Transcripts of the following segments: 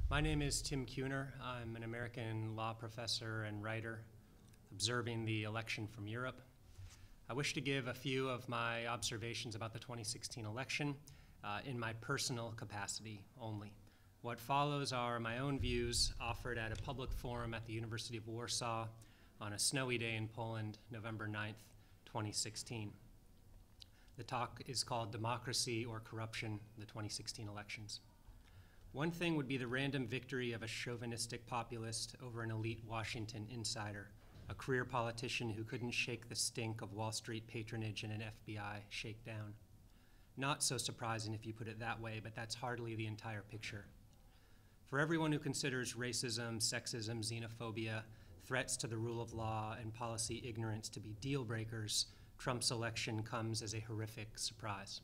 My name is Tim Kuhner. I'm an American law professor and writer observing the election from Europe. I wish to give a few of my observations about the 2016 election in my personal capacity only. What follows are my own views offered at a public forum at the University of Warsaw on a snowy day in Poland, November 9th, 2016. The talk is called Democracy or Corruption, the 2016 Elections. One thing would be the random victory of a chauvinistic populist over an elite Washington insider, a career politician who couldn't shake the stink of Wall Street patronage and an FBI shakedown. Not so surprising if you put it that way, but that's hardly the entire picture. For everyone who considers racism, sexism, xenophobia, threats to the rule of law, and policy ignorance to be deal breakers, Trump's election comes as a horrific surprise.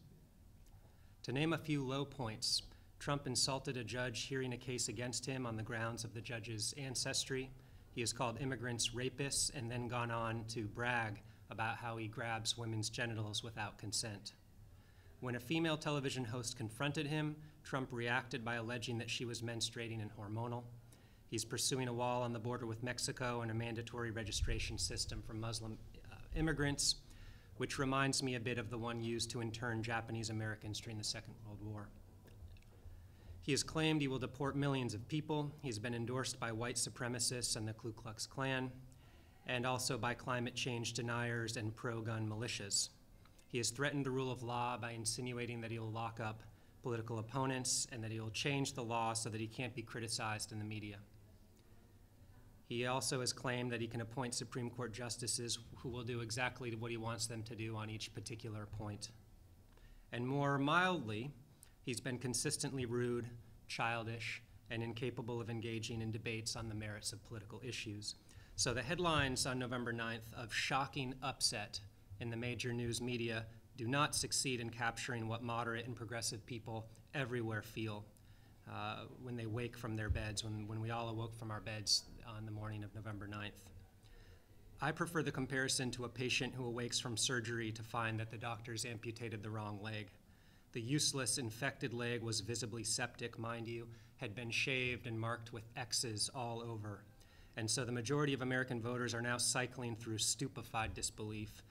To name a few low points, Trump insulted a judge hearing a case against him on the grounds of the judge's ancestry. He has called immigrants rapists and then gone on to brag about how he grabs women's genitals without consent. When a female television host confronted him, Trump reacted by alleging that she was menstruating and hormonal. He's pursuing a wall on the border with Mexico and a mandatory registration system for Muslim immigrants, which reminds me a bit of the one used to intern Japanese Americans during the Second World War. He has claimed he will deport millions of people. He's been endorsed by white supremacists and the Ku Klux Klan, and also by climate change deniers and pro-gun militias. He has threatened the rule of law by insinuating that he will lock up political opponents and that he will change the law so that he can't be criticized in the media. He also has claimed that he can appoint Supreme Court justices who will do exactly what he wants them to do on each particular point. And more mildly, he's been consistently rude, childish, and incapable of engaging in debates on the merits of political issues. So the headlines on November 9th of shocking upset in the major news media do not succeed in capturing what moderate and progressive people everywhere feel when they wake from their beds, when we all awoke from our beds on the morning of November 9th. I prefer the comparison to a patient who awakes from surgery to find that the doctors amputated the wrong leg. The useless, infected leg was visibly septic, mind you, had been shaved and marked with X's all over. And so the majority of American voters are now cycling through stupefied disbelief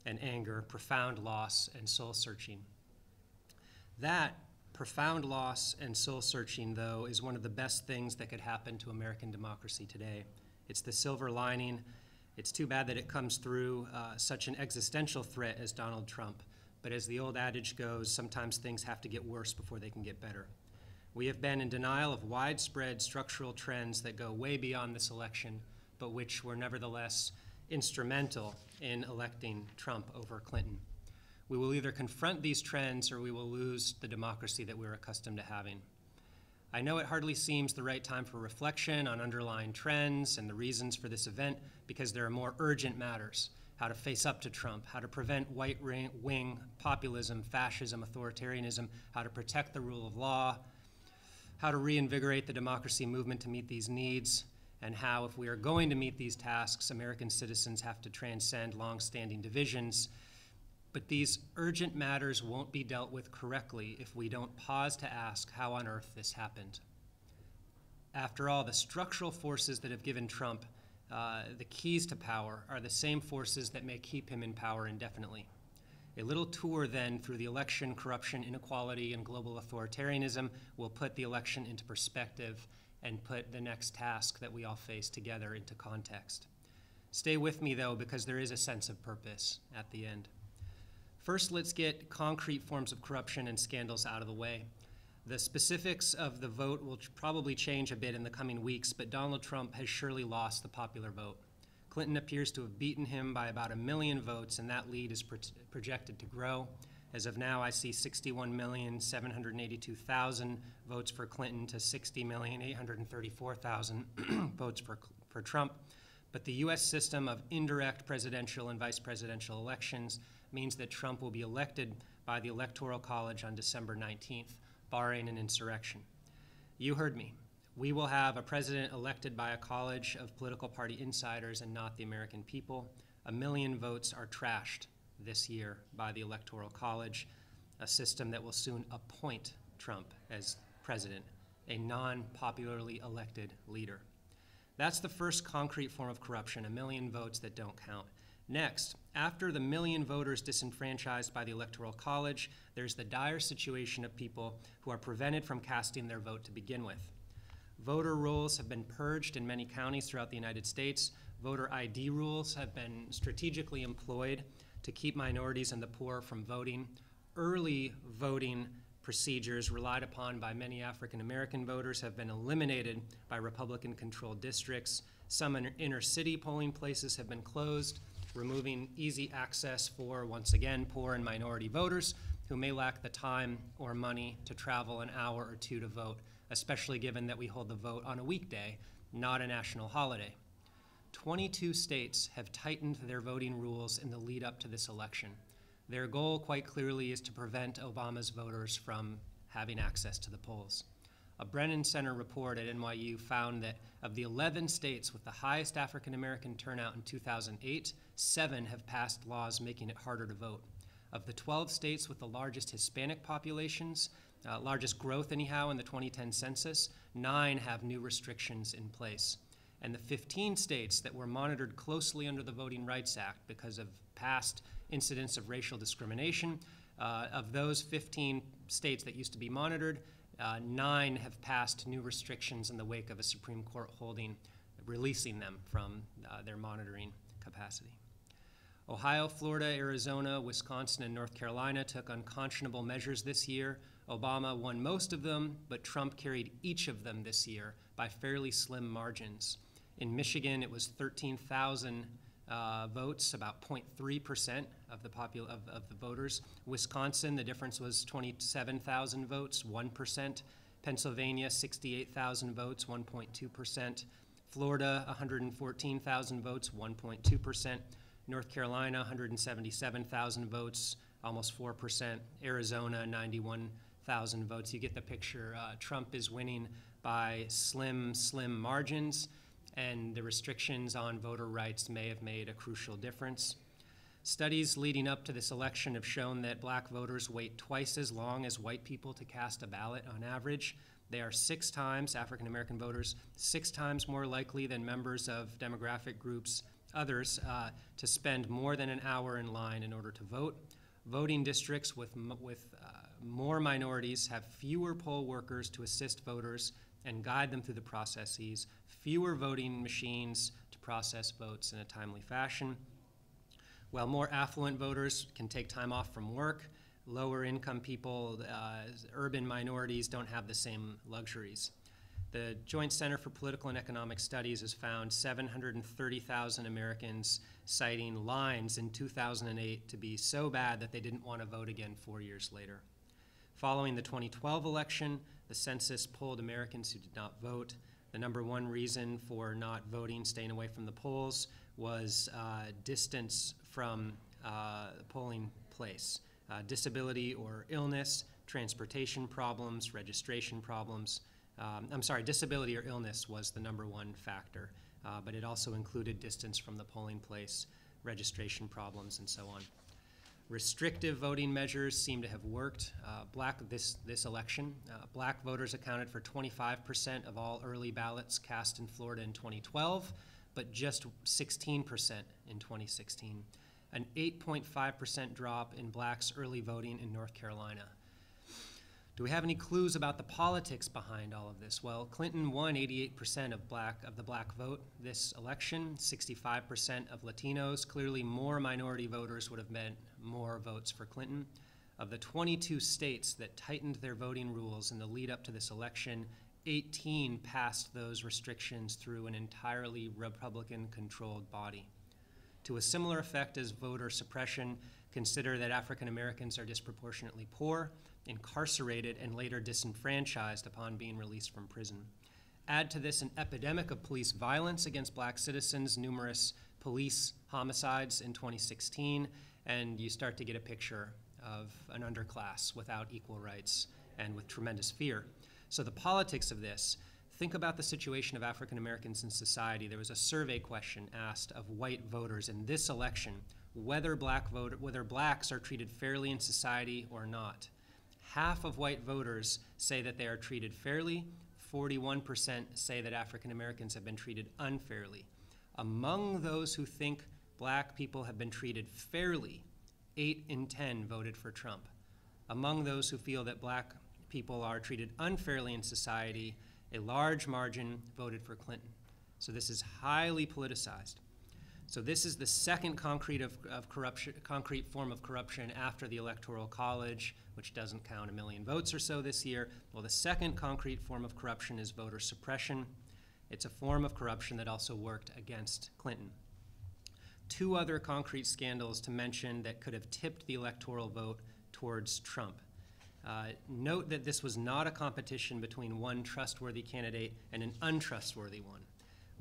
and anger, profound loss, and soul-searching. That profound loss and soul-searching, though, is one of the best things that could happen to American democracy today. It's the silver lining. It's too bad that it comes through such an existential threat as Donald Trump. But as the old adage goes, sometimes things have to get worse before they can get better. We have been in denial of widespread structural trends that go way beyond this election, but which were nevertheless instrumental in electing Trump over Clinton. We will either confront these trends or we will lose the democracy that we're accustomed to having. I know it hardly seems the right time for reflection on underlying trends and the reasons for this event because there are more urgent matters. How to face up to Trump, how to prevent right-wing populism, fascism, authoritarianism, how to protect the rule of law, how to reinvigorate the democracy movement to meet these needs, and how, if we are going to meet these tasks, American citizens have to transcend long-standing divisions. But these urgent matters won't be dealt with correctly if we don't pause to ask how on earth this happened. After all, the structural forces that have given Trump the keys to power are the same forces that may keep him in power indefinitely. A little tour then through the election, corruption, inequality, and global authoritarianism will put the election into perspective and put the next task that we all face together into context. Stay with me, though, because there is a sense of purpose at the end. First, let's get concrete forms of corruption and scandals out of the way. The specifics of the vote will probably change a bit in the coming weeks, but Donald Trump has surely lost the popular vote. Clinton appears to have beaten him by about 1 million votes, and that lead is projected to grow. As of now, I see 61,782,000 votes for Clinton to 60,834,000 votes for Trump. But the U.S. system of indirect presidential and vice presidential elections means that Trump will be elected by the Electoral College on December 19th. Barring an insurrection. You heard me. We will have a president elected by a college of political party insiders and not the American people. 1 million votes are trashed this year by the Electoral College, a system that will soon appoint Trump as president a non-popularly elected leader. That's the first concrete form of corruption, 1 million votes that don't count. Next, after the 1 million voters disenfranchised by the Electoral College, there's the dire situation of people who are prevented from casting their vote to begin with. Voter rolls have been purged in many counties throughout the United States. Voter ID rules have been strategically employed to keep minorities and the poor from voting. Early voting procedures relied upon by many African American voters have been eliminated by Republican-controlled districts. Some inner city polling places have been closed, removing easy access for, once again, poor and minority voters who may lack the time or money to travel an hour or two to vote, especially given that we hold the vote on a weekday, not a national holiday. 22 states have tightened their voting rules in the lead up to this election. Their goal, quite clearly, is to prevent Obama's voters from having access to the polls. A Brennan Center report at NYU found that of the 11 states with the highest African American turnout in 2008, 7 have passed laws making it harder to vote. Of the 12 states with the largest Hispanic populations, largest growth anyhow in the 2010 census, 9 have new restrictions in place. And the 15 states that were monitored closely under the Voting Rights Act because of past incidents of racial discrimination, of those 15 states that used to be monitored, 9 have passed new restrictions in the wake of a Supreme Court holding, releasing them from their monitoring capacity. Ohio, Florida, Arizona, Wisconsin, and North Carolina took unconscionable measures this year. Obama won most of them, but Trump carried each of them this year by fairly slim margins. In Michigan, it was 13,000 votes, about 0.3% of the voters. Wisconsin, the difference was 27,000 votes, 1%. Pennsylvania, 68,000 votes, 1.2%. Florida, 114,000 votes, 1.2%. North Carolina, 177,000 votes, almost 4%. Arizona, 91,000 votes. You get the picture. Trump is winning by slim margins, and the restrictions on voter rights may have made a crucial difference. Studies leading up to this election have shown that black voters wait twice as long as white people to cast a ballot on average. They are 6 times, African American voters, 6 times more likely than members of demographic groups, others, to spend more than an hour in line in order to vote. Voting districts with more minorities have fewer poll workers to assist voters and guide them through the processes, fewer voting machines to process votes in a timely fashion. While more affluent voters can take time off from work, lower income people, urban minorities don't have the same luxuries. The Joint Center for Political and Economic Studies has found 730,000 Americans citing lines in 2008 to be so bad that they didn't want to vote again 4 years later. Following the 2012 election, the census polled Americans who did not vote. The number one reason for not voting, staying away from the polls, was distance from the polling place. Disability or illness, transportation problems, registration problems. Disability or illness was the number one factor, but it also included distance from the polling place, registration problems, and so on. Restrictive voting measures seem to have worked. This election, black voters accounted for 25% of all early ballots cast in Florida in 2012, but just 16% in 2016. An 8.5% drop in blacks early voting in North Carolina. Do we have any clues about the politics behind all of this? Well, Clinton won 88% of the black vote this election, 65% of Latinos. Clearly, more minority voters would have meant more votes for Clinton. Of the 22 states that tightened their voting rules in the lead up to this election, 18 passed those restrictions through an entirely Republican-controlled body. To a similar effect as voter suppression, consider that African Americans are disproportionately poor, incarcerated, and later disenfranchised upon being released from prison. Add to this an epidemic of police violence against black citizens, numerous police homicides in 2016, and you start to get a picture of an underclass without equal rights and with tremendous fear. So the politics of this, think about the situation of African Americans in society. There was a survey question asked of white voters in this election, whether blacks are treated fairly in society or not. Half of white voters say that they are treated fairly. 41% say that African Americans have been treated unfairly. Among those who think black people have been treated fairly, 8 in 10 voted for Trump. Among those who feel that black people are treated unfairly in society, a large margin voted for Clinton. So this is highly politicized. So this is the second concrete form of corruption after the Electoral College, which doesn't count 1 million votes or so this year. Well, the second concrete form of corruption is voter suppression. It's a form of corruption that also worked against Clinton. 2 other concrete scandals to mention that could have tipped the electoral vote towards Trump. Note that this was not a competition between one trustworthy candidate and an untrustworthy one.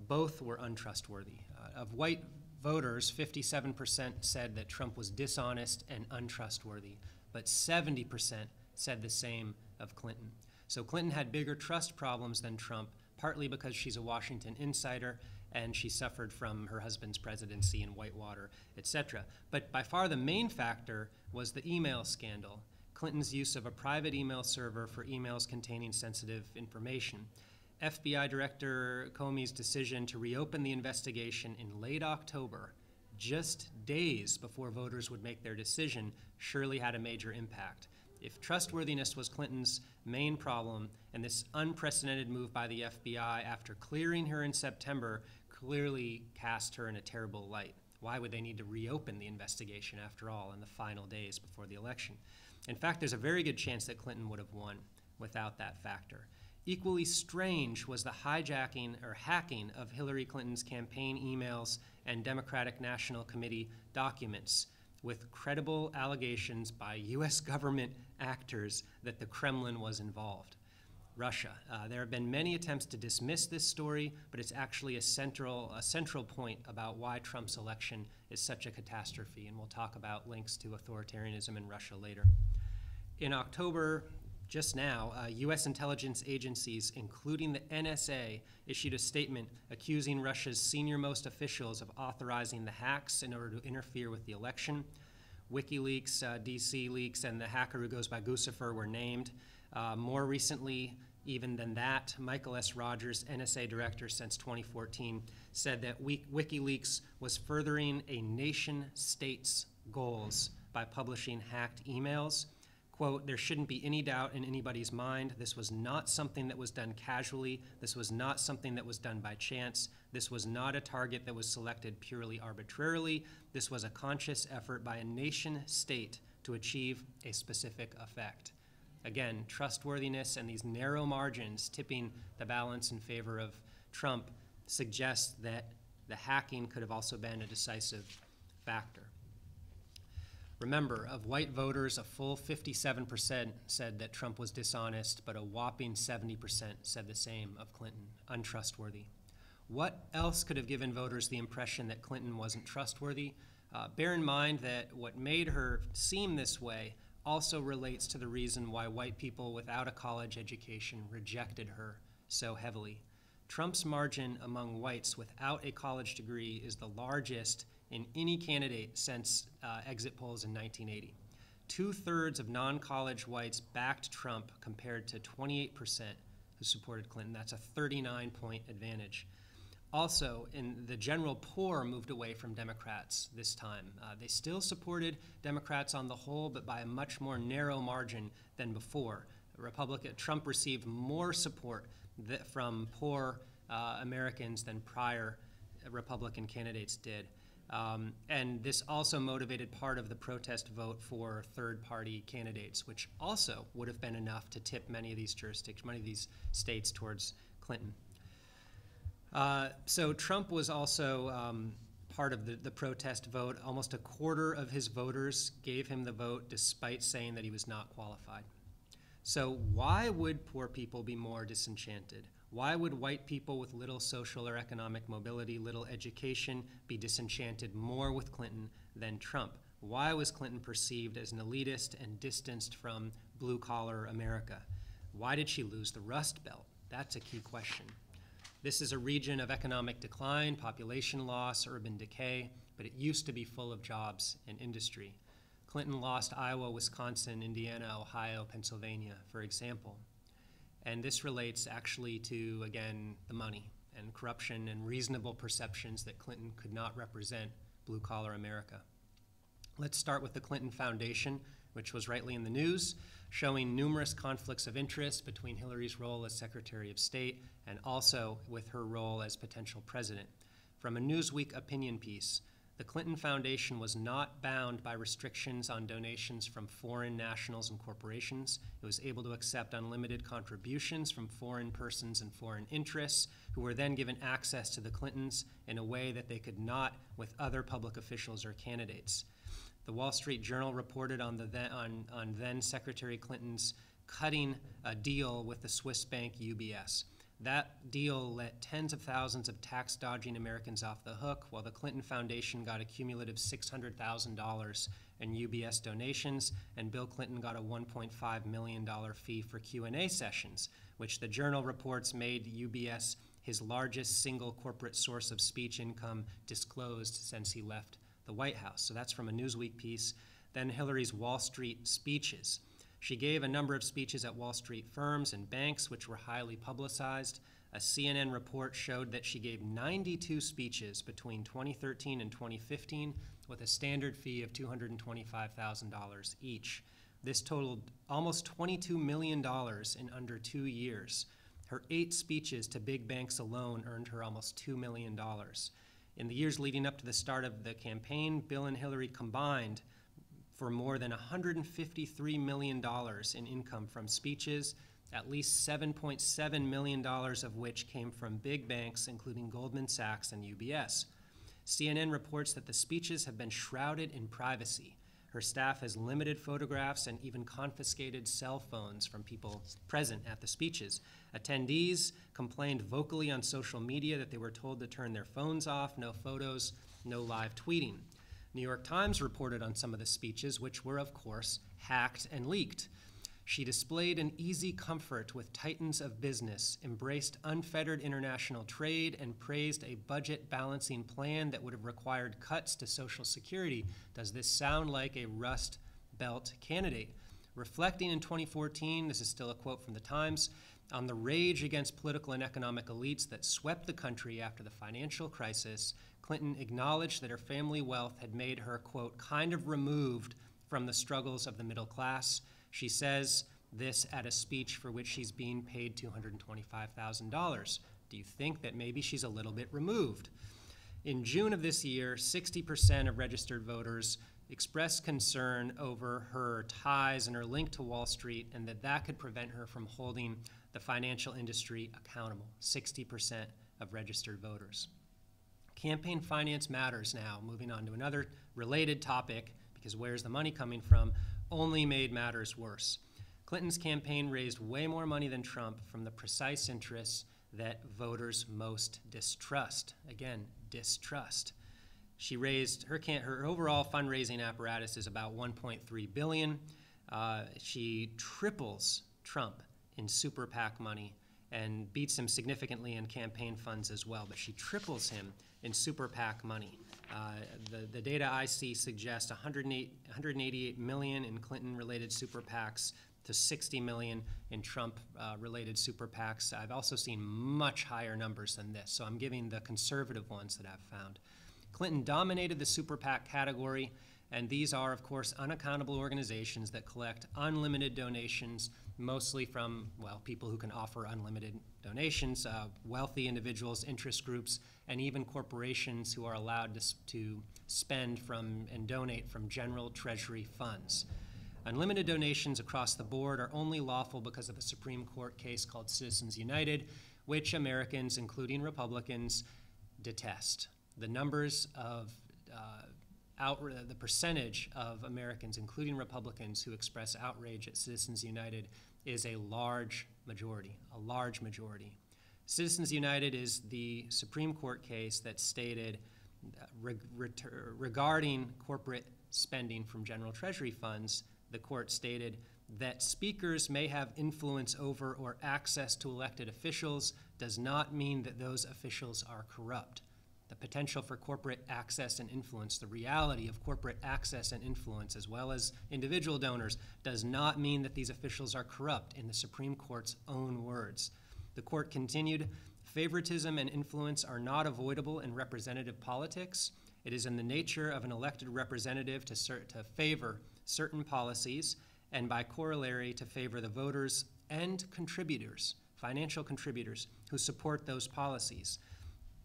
Both were untrustworthy. Of white voters, 57% said that Trump was dishonest and untrustworthy, but 70% said the same of Clinton. So Clinton had bigger trust problems than Trump, partly because she's a Washington insider and she suffered from her husband's presidency in Whitewater, etc. But by far the main factor was the email scandal, Clinton's use of a private email server for emails containing sensitive information. FBI Director Comey's decision to reopen the investigation in late October, just days before voters would make their decision, surely had a major impact. If trustworthiness was Clinton's main problem, and this unprecedented move by the FBI after clearing her in September clearly cast her in a terrible light. Why would they need to reopen the investigation after all in the final days before the election? In fact, there's a very good chance that Clinton would have won without that factor. Equally strange was the hijacking or hacking of Hillary Clinton's campaign emails and Democratic National Committee documents with credible allegations by U.S. government actors that the Kremlin was involved. Russia. There have been many attempts to dismiss this story, but it's actually a central point about why Trump's election is such a catastrophe, and we'll talk about links to authoritarianism in Russia later. In October, just now, U.S. intelligence agencies, including the NSA, issued a statement accusing Russia's senior-most officials of authorizing the hacks in order to interfere with the election. WikiLeaks, DC Leaks, and the hacker who goes by Guccifer were named. More recently, even than that, Michael S. Rogers, NSA director since 2014, said that WikiLeaks was furthering a nation-state's goals by publishing hacked emails. Quote, there shouldn't be any doubt in anybody's mind. This was not something that was done casually. This was not something that was done by chance. This was not a target that was selected purely arbitrarily. This was a conscious effort by a nation state to achieve a specific effect. Again, trustworthiness and these narrow margins tipping the balance in favor of Trump suggests that the hacking could have also been a decisive factor. Remember, of white voters, a full 57% said that Trump was dishonest, but a whopping 70% said the same of Clinton, untrustworthy. What else could have given voters the impression that Clinton wasn't trustworthy? Bear in mind that what made her seem this way also relates to the reason why white people without a college education rejected her so heavily. Trump's margin among whites without a college degree is the largest in any candidate since exit polls in 1980. 2/3 of non-college whites backed Trump compared to 28% who supported Clinton. That's a 39-point advantage. Also, the general poor moved away from Democrats this time. They still supported Democrats on the whole, but by a much more narrow margin than before. Trump received more support from poor Americans than prior Republican candidates did. And this also motivated part of the protest vote for third-party candidates, which also would have been enough to tip many of these jurisdictions, many of these states towards Clinton. So Trump was also part of the protest vote. Almost a quarter of his voters gave him the vote despite saying that he was not qualified. So why would poor people be more disenchanted? Why would white people with little social or economic mobility, little education, be disenchanted more with Clinton than Trump? Why was Clinton perceived as an elitist and distanced from blue-collar America? Why did she lose the Rust Belt? That's a key question. This is a region of economic decline, population loss, urban decay, but it used to be full of jobs and industry. Clinton lost Iowa, Wisconsin, Indiana, Ohio, Pennsylvania, for example. And this relates actually to, again, the money and corruption and reasonable perceptions that Clinton could not represent blue-collar America. Let's start with the Clinton Foundation, which was rightly in the news, showing numerous conflicts of interest between Hillary's role as Secretary of State and also with her role as potential president. From a Newsweek opinion piece, the Clinton Foundation was not bound by restrictions on donations from foreign nationals and corporations. It was able to accept unlimited contributions from foreign persons and foreign interests, who were then given access to the Clintons in a way that they could not with other public officials or candidates. The Wall Street Journal reported on then Secretary Clinton's cutting a deal with the Swiss bank UBS. That deal let tens of thousands of tax-dodging Americans off the hook, while the Clinton Foundation got a cumulative $600,000 in UBS donations, and Bill Clinton got a $1.5 million fee for Q&A sessions, which the Journal reports made UBS his largest single corporate source of speech income disclosed since he left the White House. So that's from a Newsweek piece. Then Hillary's Wall Street speeches. She gave a number of speeches at Wall Street firms and banks, which were highly publicized. A CNN report showed that she gave 92 speeches between 2013 and 2015 with a standard fee of $225,000 each. This totaled almost $22 million in under 2 years. Her 8 speeches to big banks alone earned her almost $2 million. In the years leading up to the start of the campaign, Bill and Hillary combined for more than $153 million in income from speeches, at least $7.7 million of which came from big banks, including Goldman Sachs and UBS. CNN reports that the speeches have been shrouded in privacy. Her staff has limited photographs and even confiscated cell phones from people present at the speeches. Attendees complained vocally on social media that they were told to turn their phones off, no photos, no live tweeting. New York Times reported on some of the speeches, which were, of course, hacked and leaked. She displayed an easy comfort with titans of business, embraced unfettered international trade, and praised a budget-balancing plan that would have required cuts to Social Security. Does this sound like a Rust Belt candidate? Reflecting in 2014, this is still a quote from the Times, on the rage against political and economic elites that swept the country after the financial crisis, Clinton acknowledged that her family wealth had made her, quote, kind of removed from the struggles of the middle class. She says this at a speech for which she's being paid $225,000. Do you think that maybe she's a little bit removed? In June of this year, 60% of registered voters expressed concern over her ties and her link to Wall Street, and that could prevent her from holding the financial industry accountable. 60% of registered voters. Campaign finance matters now, moving on to another related topic, because where's the money coming from, only made matters worse. Clinton's campaign raised way more money than Trump from the precise interests that voters most distrust. Again, distrust. She raised, her overall fundraising apparatus is about $1.3 billion. She triples Trump in super PAC money and beats him significantly in campaign funds as well, but she triples him in super PAC money. The data I see suggests $188 million in Clinton-related super PACs to $60 million in Trump-related super PACs. I've also seen much higher numbers than this, so I'm giving the conservative ones that I've found. Clinton dominated the super PAC category, and these are, of course, unaccountable organizations that collect unlimited donations, mostly from, well, people who can offer unlimited donations, wealthy individuals, interest groups, and even corporations who are allowed to spend from and donate from general treasury funds. Unlimited donations across the board are only lawful because of a Supreme Court case called Citizens United, which Americans, including Republicans, detest. The numbers of the percentage of Americans, including Republicans, who express outrage at Citizens United is a large majority, Citizens United is the Supreme Court case that stated regarding corporate spending from general treasury funds, the court stated that speakers may have influence over or access to elected officials does not mean that those officials are corrupt. the potential for corporate access and influence, the reality of corporate access and influence, as well as individual donors, does not mean that these officials are corrupt, in the Supreme Court's own words. The court continued, favoritism and influence are not avoidable in representative politics. It is in the nature of an elected representative to favor certain policies, and by corollary to favor the voters and contributors, financial contributors, who support those policies.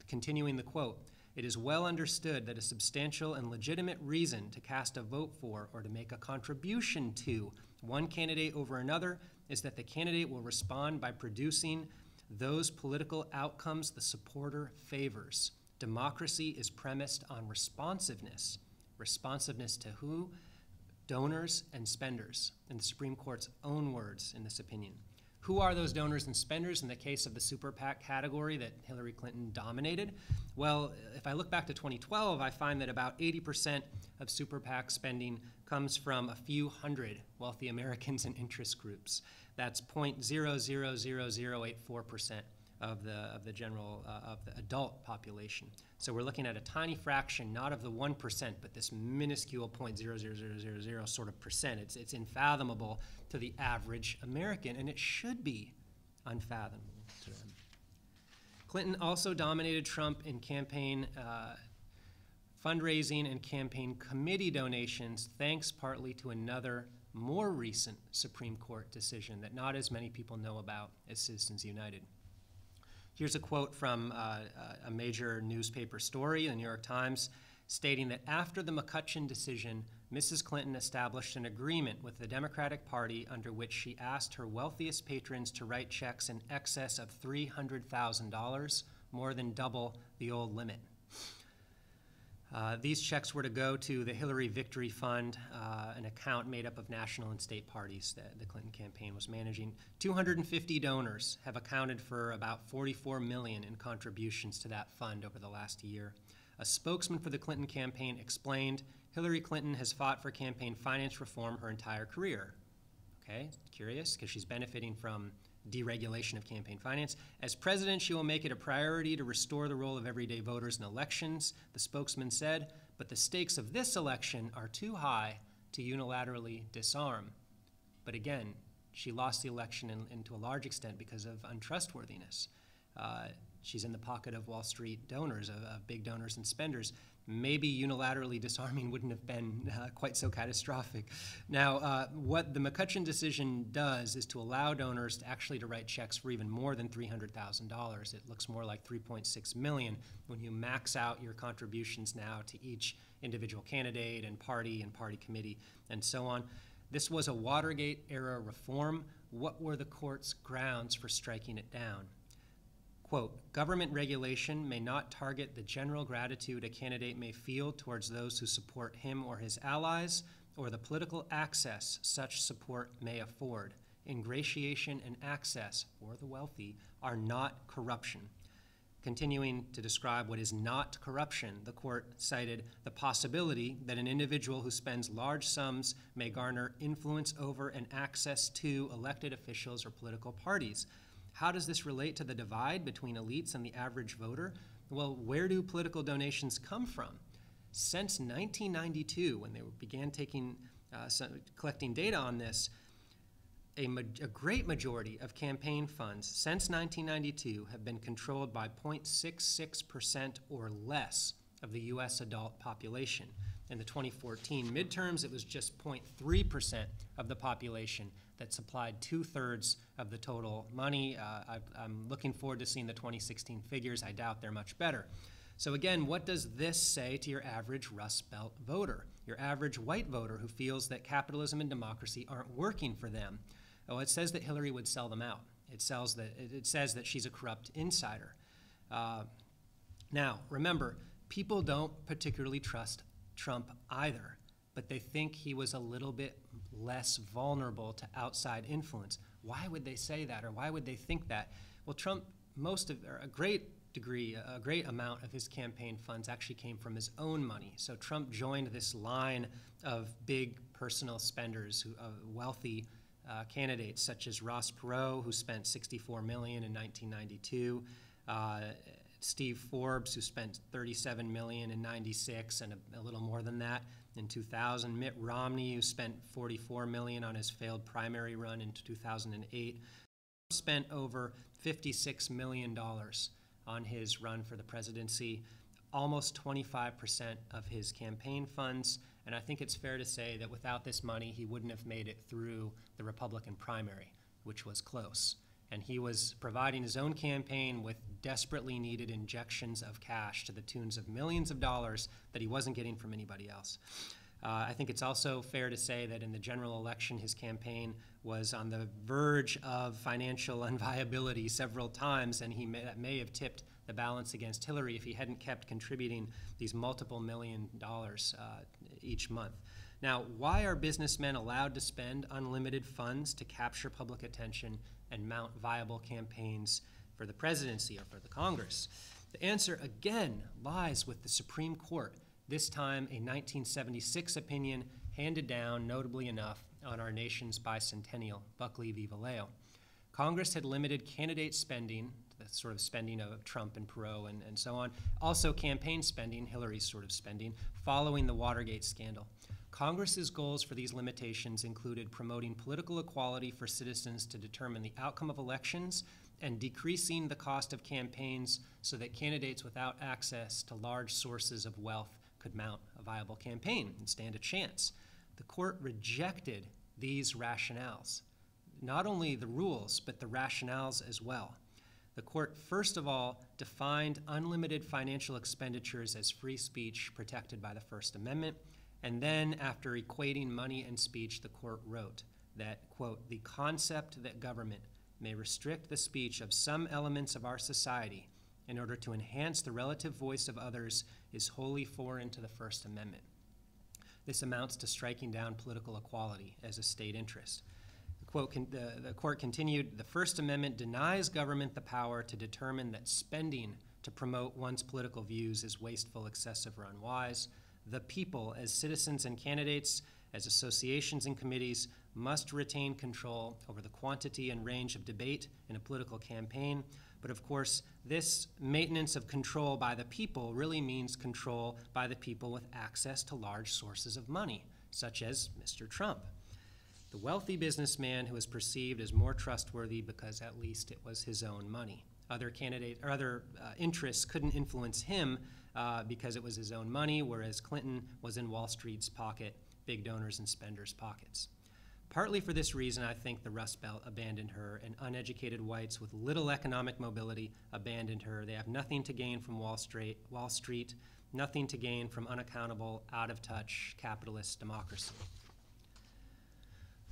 Continuing the quote, it is well understood that a substantial and legitimate reason to cast a vote for or to make a contribution to one candidate over another is that the candidate will respond by producing those political outcomes the supporter favors. Democracy is premised on responsiveness. Responsiveness to who? Donors and spenders, in the Supreme Court's own words in this opinion. Who are those donors and spenders in the case of the super PAC category that Hillary Clinton dominated? Well, if I look back to 2012, I find that about 80% of super PAC spending comes from a few hundred wealthy Americans and interest groups. That's 0.000084% of the general, of the adult population. So we're looking at a tiny fraction, not of the 1%, but this minuscule 0.00000 sort of percent. It's unfathomable to the average American, and it should be unfathomable to them. Clinton also dominated Trump in campaign fundraising and campaign committee donations, thanks partly to another more recent Supreme Court decision that not as many people know about as Citizens United. Here's a quote from a major newspaper story, the New York Times, stating that after the McCutcheon decision, Mrs. Clinton established an agreement with the Democratic Party under which she asked her wealthiest patrons to write checks in excess of $300,000, more than double the old limit. These checks were to go to the Hillary Victory Fund, an account made up of national and state parties that the Clinton campaign was managing. 250 donors have accounted for about $44 million in contributions to that fund over the last year. A spokesman for the Clinton campaign explained, Hillary Clinton has fought for campaign finance reform her entire career. Okay, curious, because she's benefiting from deregulation of campaign finance. As president, she will make it a priority to restore the role of everyday voters in elections, the spokesman said, but the stakes of this election are too high to unilaterally disarm. But again, she lost the election to a large extent because of untrustworthiness. She's in the pocket of Wall Street donors, of big donors and spenders. Maybe unilaterally disarming wouldn't have been quite so catastrophic. Now, what the McCutcheon decision does is to allow donors to actually write checks for even more than $300,000. It looks more like $3.6 million when you max out your contributions now to each individual candidate and party committee and so on. This was a Watergate-era reform. What were the court's grounds for striking it down? Quote, government regulation may not target the general gratitude a candidate may feel towards those who support him or his allies, or the political access such support may afford. Ingratiation and access for the wealthy are not corruption. Continuing to describe what is not corruption, the court cited the possibility that an individual who spends large sums may garner influence over and access to elected officials or political parties. How does this relate to the divide between elites and the average voter? Well, where do political donations come from? Since 1992, when they began collecting data on this, a great majority of campaign funds since 1992 have been controlled by 0.66% or less of the U.S. adult population. In the 2014 midterms, it was just 0.3% of the population that supplied 2/3 of the total money. I'm looking forward to seeing the 2016 figures. I doubt they're much better. So again, what does this say to your average Rust Belt voter, your average white voter who feels that capitalism and democracy aren't working for them? Oh, it says that Hillary would sell them out. It says that she's a corrupt insider. Now, remember, people don't particularly trust Trump either, but they think he was a little bit less vulnerable to outside influence. Why would they say that, or why would they think that? Well, Trump, a great amount of his campaign funds actually came from his own money. So Trump joined this line of big personal spenders, wealthy candidates such as Ross Perot, who spent $64 million in 1992, Steve Forbes, who spent $37 million in '96 and a little more than that in 2000. Mitt Romney, who spent $44 million on his failed primary run in 2008. Spent over $56 million on his run for the presidency, almost 25% of his campaign funds. And I think it's fair to say that without this money, he wouldn't have made it through the Republican primary, which was close. And he was providing his own campaign with desperately needed injections of cash to the tunes of millions of dollars that he wasn't getting from anybody else. I think it's also fair to say that in the general election, his campaign was on the verge of financial unviability several times, and that may have tipped the balance against Hillary if he hadn't kept contributing these multiple $1 million each month. Now, why are businessmen allowed to spend unlimited funds to capture public attention and mount viable campaigns for the presidency or for the Congress? The answer, again, lies with the Supreme Court, this time a 1976 opinion handed down, notably enough, on our nation's bicentennial, Buckley v. Vallejo. Congress had limited candidate spending, the sort of spending of Trump and Perot and so on, also campaign spending, Hillary's sort of spending, following the Watergate scandal. Congress's goals for these limitations included promoting political equality for citizens to determine the outcome of elections and decreasing the cost of campaigns so that candidates without access to large sources of wealth could mount a viable campaign and stand a chance. The court rejected these rationales, not only the rules, but the rationales as well. The court, first of all, defined unlimited financial expenditures as free speech protected by the First Amendment. And then, after equating money and speech, the court wrote that, quote, the concept that government may restrict the speech of some elements of our society in order to enhance the relative voice of others is wholly foreign to the First Amendment. This amounts to striking down political equality as a state interest. The court continued, the First Amendment denies government the power to determine that spending to promote one's political views is wasteful, excessive, or unwise. The people, as citizens and candidates, as associations and committees, must retain control over the quantity and range of debate in a political campaign. But of course, this maintenance of control by the people really means control by the people with access to large sources of money, such as Mr. Trump, the wealthy businessman who was perceived as more trustworthy because at least it was his own money. Other interests couldn't influence him because it was his own money, whereas Clinton was in Wall Street's pocket, big donors and spenders' pockets. Partly for this reason, I think the Rust Belt abandoned her, and uneducated whites with little economic mobility abandoned her. They have nothing to gain from Wall Street, nothing to gain from unaccountable, out-of-touch capitalist democracy.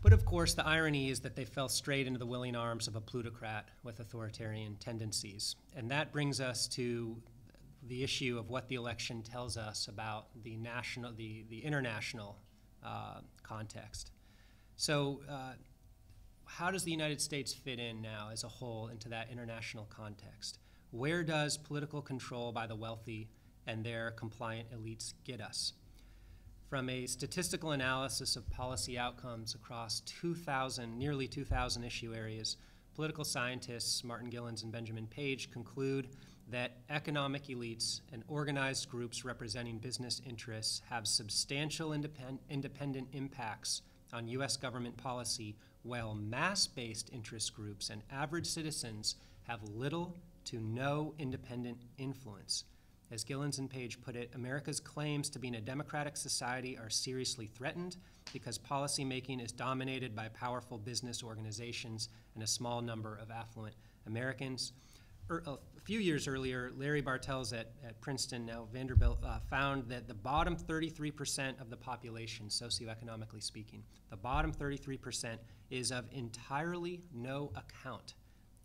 But of course, the irony is that they fell straight into the willing arms of a plutocrat with authoritarian tendencies. And that brings us to the issue of what the election tells us about the international context. So how does the United States fit in now as a whole into that international context? Where does political control by the wealthy and their compliant elites get us? From a statistical analysis of policy outcomes across nearly 2,000 issue areas, political scientists Martin Gilens and Benjamin Page conclude that economic elites and organized groups representing business interests have substantial independent impacts on U.S. government policy, while mass-based interest groups and average citizens have little to no independent influence. As Gilens and Page put it, America's claims to being a democratic society are seriously threatened because policymaking is dominated by powerful business organizations and a small number of affluent Americans. A few years earlier, Larry Bartels at Princeton, now Vanderbilt, found that the bottom 33% of the population, socioeconomically speaking, the bottom 33% is of entirely no account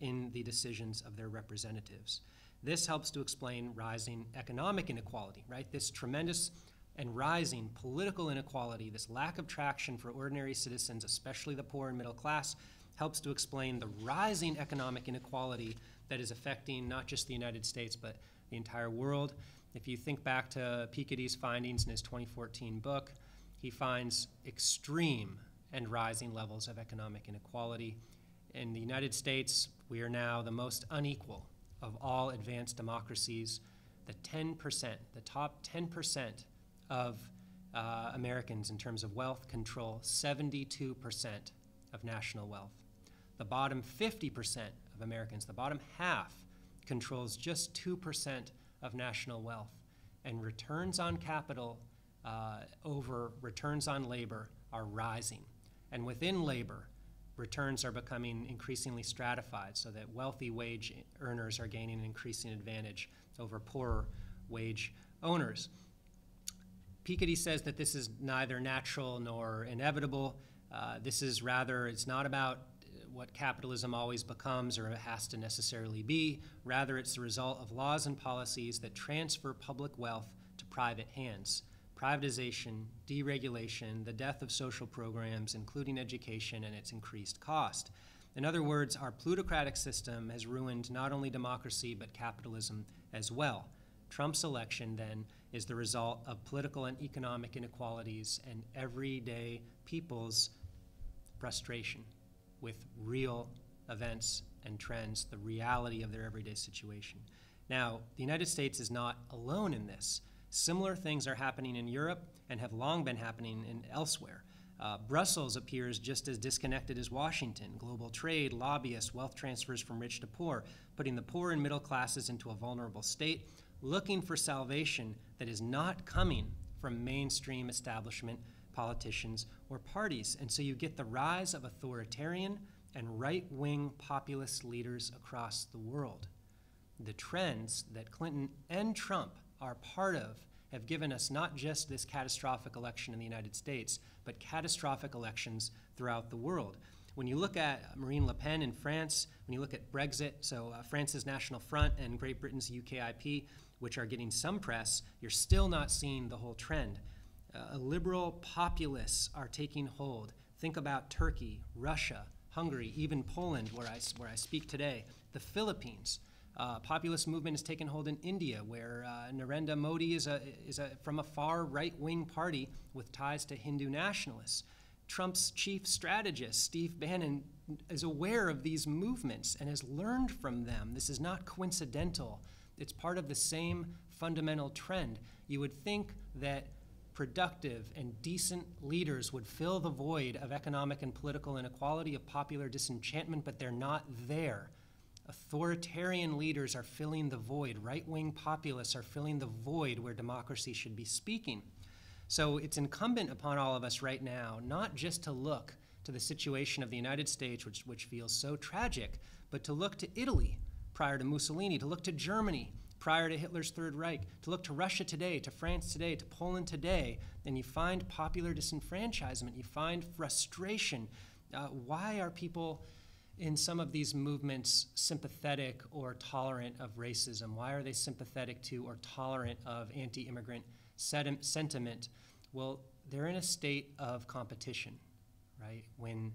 in the decisions of their representatives. This helps to explain rising economic inequality, right? This tremendous and rising political inequality, this lack of traction for ordinary citizens, especially the poor and middle class, helps to explain the rising economic inequality that is affecting not just the United States, but the entire world. If you think back to Piketty's findings in his 2014 book, he finds extreme and rising levels of economic inequality. In the United States, we are now the most unequal of all advanced democracies. The 10%, the top 10% of Americans in terms of wealth control 72% of national wealth. The bottom 50% of Americans, the bottom half, controls just 2% of national wealth. And returns on capital over returns on labor are rising. And within labor, returns are becoming increasingly stratified so that wealthy wage earners are gaining an increasing advantage over poorer wage owners. Piketty says that this is neither natural nor inevitable. This is rather, it's not about what capitalism always becomes or has to necessarily be. Rather, it's the result of laws and policies that transfer public wealth to private hands. Privatization, deregulation, the death of social programs, including education, and its increased cost. In other words, our plutocratic system has ruined not only democracy but capitalism as well. Trump's election, then, is the result of political and economic inequalities and everyday people's frustration with real events and trends, the reality of their everyday situation. Now, the United States is not alone in this. Similar things are happening in Europe and have long been happening elsewhere. Brussels appears just as disconnected as Washington. Global trade, lobbyists, wealth transfers from rich to poor, putting the poor and middle classes into a vulnerable state, looking for salvation that is not coming from mainstream establishment politicians or parties. And so you get the rise of authoritarian and right-wing populist leaders across the world. The trends that Clinton and Trump are part of have given us not just this catastrophic election in the United States, but catastrophic elections throughout the world. When you look at Marine Le Pen in France, when you look at Brexit, so France's National Front and Great Britain's UKIP, which are getting some press, you're still not seeing the whole trend. Liberal populists are taking hold. Think about Turkey, Russia, Hungary, even Poland, where I speak today, the Philippines. Populist movement has taken hold in India, where Narendra Modi is from a far right-wing party with ties to Hindu nationalists. Trump's chief strategist, Steve Bannon, is aware of these movements and has learned from them. This is not coincidental. It's part of the same fundamental trend. You would think that productive and decent leaders would fill the void of economic and political inequality, of popular disenchantment, but they're not there. Authoritarian leaders are filling the void. Right-wing populists are filling the void where democracy should be speaking. So it's incumbent upon all of us right now not just to look to the situation of the United States, which feels so tragic, but to look to Italy prior to Mussolini, to look to Germany prior to Hitler's Third Reich, to look to Russia today, to France today, to Poland today, and you find popular disenfranchisement, you find frustration. Why are people in some of these movements sympathetic or tolerant of racism? Why are they sympathetic to or tolerant of anti-immigrant sentiment? Well, they're in a state of competition, right? When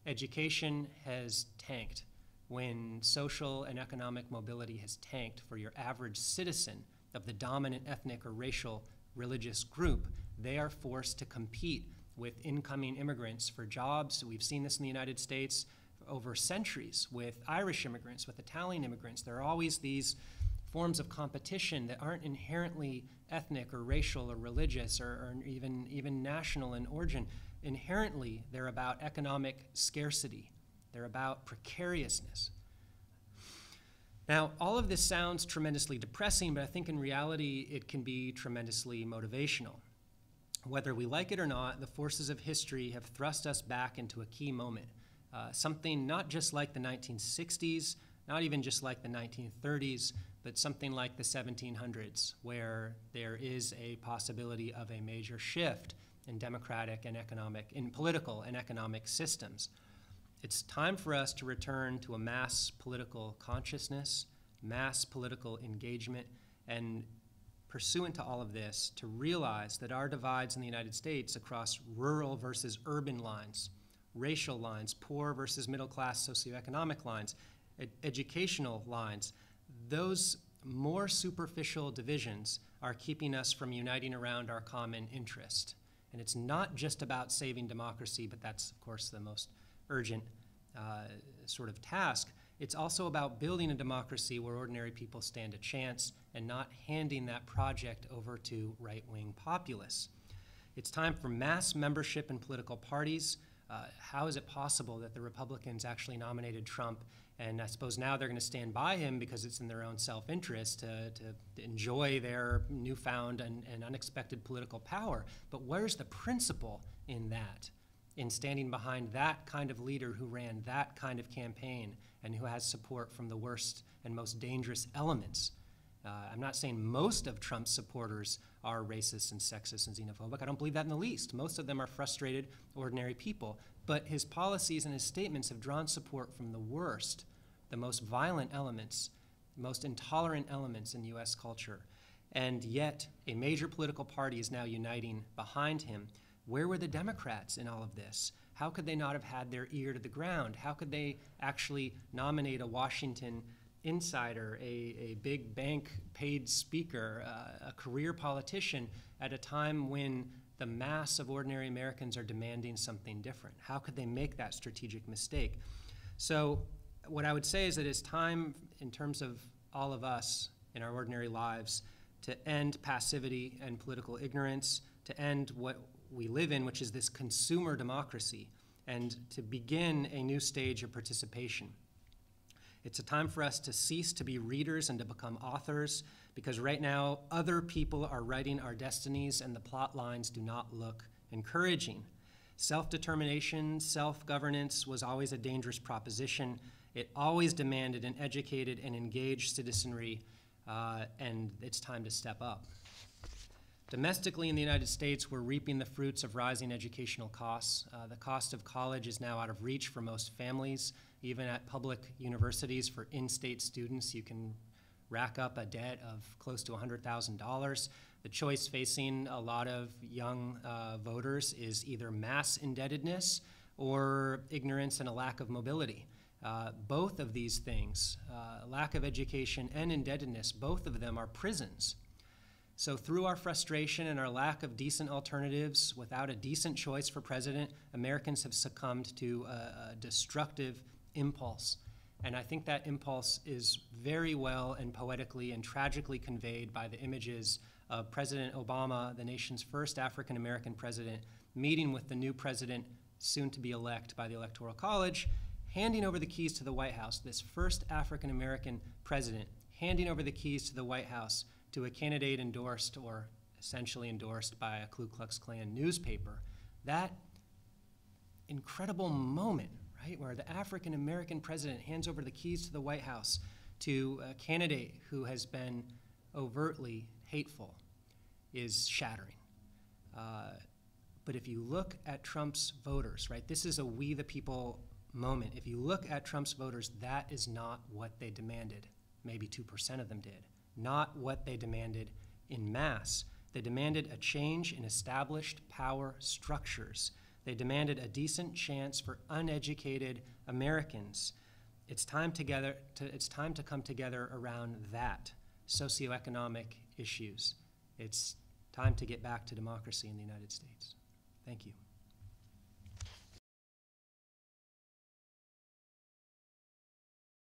education has tanked, when social and economic mobility has tanked for your average citizen of the dominant ethnic or racial religious group, they are forced to compete with incoming immigrants for jobs. We've seen this in the United States over centuries with Irish immigrants, with Italian immigrants. There are always these forms of competition that aren't inherently ethnic or racial or religious or even national in origin. Inherently, they're about economic scarcity. They're about precariousness. Now, all of this sounds tremendously depressing, but I think in reality it can be tremendously motivational. Whether we like it or not, the forces of history have thrust us back into a key moment. Something not just like the 1960s, not even just like the 1930s, but something like the 1700s, where there is a possibility of a major shift in democratic and economic, in political and economic systems. It's time for us to return to a mass political consciousness, mass political engagement, and pursuant to all of this, to realize that our divides in the United States across rural versus urban lines, racial lines, poor versus middle class socioeconomic lines, educational lines, those more superficial divisions are keeping us from uniting around our common interest. And it's not just about saving democracy, but that's, of course, the most urgent sort of task. It's also about building a democracy where ordinary people stand a chance and not handing that project over to right-wing populists. It's time for mass membership in political parties. How is it possible that the Republicans actually nominated Trump? And I suppose now they're going to stand by him because it's in their own self-interest to enjoy their newfound and unexpected political power. But where's the principle in that, in standing behind that kind of leader who ran that kind of campaign and who has support from the worst and most dangerous elements? I'm not saying most of Trump's supporters are racist and sexist and xenophobic. I don't believe that in the least. Most of them are frustrated, ordinary people. But his policies and his statements have drawn support from the worst, the most violent elements, the most intolerant elements in U.S. culture. And yet, a major political party is now uniting behind him. Where were the Democrats in all of this? How could they not have had their ear to the ground? How could they actually nominate a Washington insider, a big bank paid speaker, a career politician at a time when the mass of ordinary Americans are demanding something different? How could they make that strategic mistake? So what I would say is that it's time, in terms of all of us in our ordinary lives, to end passivity and political ignorance, to end what we live in, which is this consumer democracy, and to begin a new stage of participation. It's a time for us to cease to be readers and to become authors, because right now other people are writing our destinies and the plot lines do not look encouraging. Self-determination, self-governance was always a dangerous proposition. It always demanded an educated and engaged citizenry, and it's time to step up. Domestically in the United States, we're reaping the fruits of rising educational costs. The cost of college is now out of reach for most families. Even at public universities for in-state students, you can rack up a debt of close to $100,000. The choice facing a lot of young voters is either mass indebtedness or ignorance and a lack of mobility. Both of these things, lack of education and indebtedness, both of them are prisons. So through our frustration and our lack of decent alternatives, without a decent choice for president, Americans have succumbed to a destructive impulse. And I think that impulse is very well and poetically and tragically conveyed by the images of President Obama, the nation's first African-American president, meeting with the new president, soon to be elect by the Electoral College, handing over the keys to the White House, this first African-American president, handing over the keys to the White House to a candidate endorsed or essentially endorsed by a Ku Klux Klan newspaper. That incredible moment, right, where the African-American president hands over the keys to the White House to a candidate who has been overtly hateful, is shattering. But if you look at Trump's voters, right, this is a we the people moment. If you look at Trump's voters, that is not what they demanded. Maybe 2% of them did. Not what they demanded in mass. They demanded a change in established power structures. They demanded a decent chance for uneducated Americans. It's time to come together around that, socioeconomic issues. It's time to get back to democracy in the United States. Thank you.